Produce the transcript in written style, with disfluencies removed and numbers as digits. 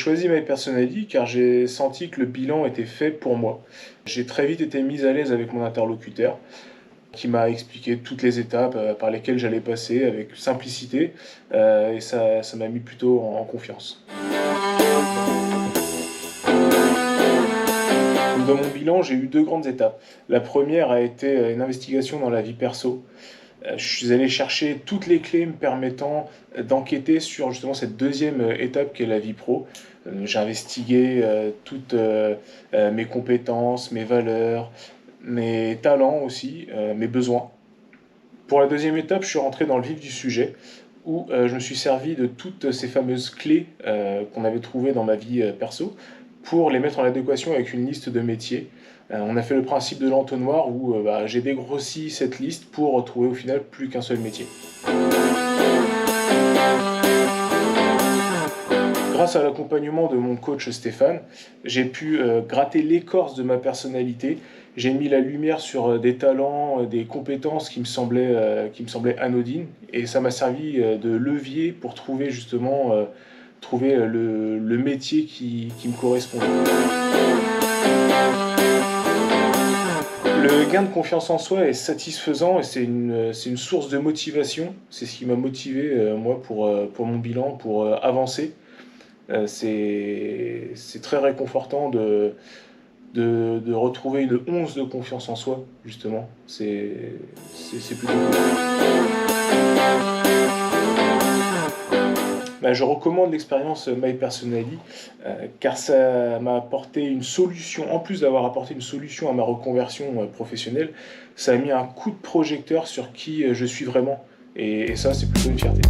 choisi My Personally car j'ai senti que le bilan était fait pour moi. J'ai très vite été mis à l'aise avec mon interlocuteur qui m'a expliqué toutes les étapes par lesquelles j'allais passer avec simplicité et ça m'a mis plutôt en confiance. Dans mon bilan, j'ai eu deux grandes étapes. La première a été une investigation dans la vie perso. Je suis allé chercher toutes les clés me permettant d'enquêter sur justement cette deuxième étape qui est la vie pro. J'ai investigué toutes mes compétences, mes valeurs, mes talents aussi, mes besoins. Pour la deuxième étape, je suis rentré dans le vif du sujet où je me suis servi de toutes ces fameuses clés qu'on avait trouvées dans ma vie perso pour les mettre en adéquation avec une liste de métiers. On a fait le principe de l'entonnoir où j'ai dégrossi cette liste pour retrouver au final plus qu'un seul métier. Grâce à l'accompagnement de mon coach Stéphane, j'ai pu gratter l'écorce de ma personnalité. J'ai mis la lumière sur des talents, des compétences qui me semblaient anodines. Et ça m'a servi de levier pour trouver justement le métier qui me correspondait. Le gain de confiance en soi est satisfaisant et c'est une source de motivation. C'est ce qui m'a motivé, moi, pour mon bilan, pour avancer. C'est très réconfortant de retrouver une once de confiance en soi, justement. C'est plutôt cool. Je recommande l'expérience My Personally car ça m'a apporté une solution, en plus d'avoir apporté une solution à ma reconversion professionnelle, ça a mis un coup de projecteur sur qui je suis vraiment. Et ça, c'est plutôt une fierté.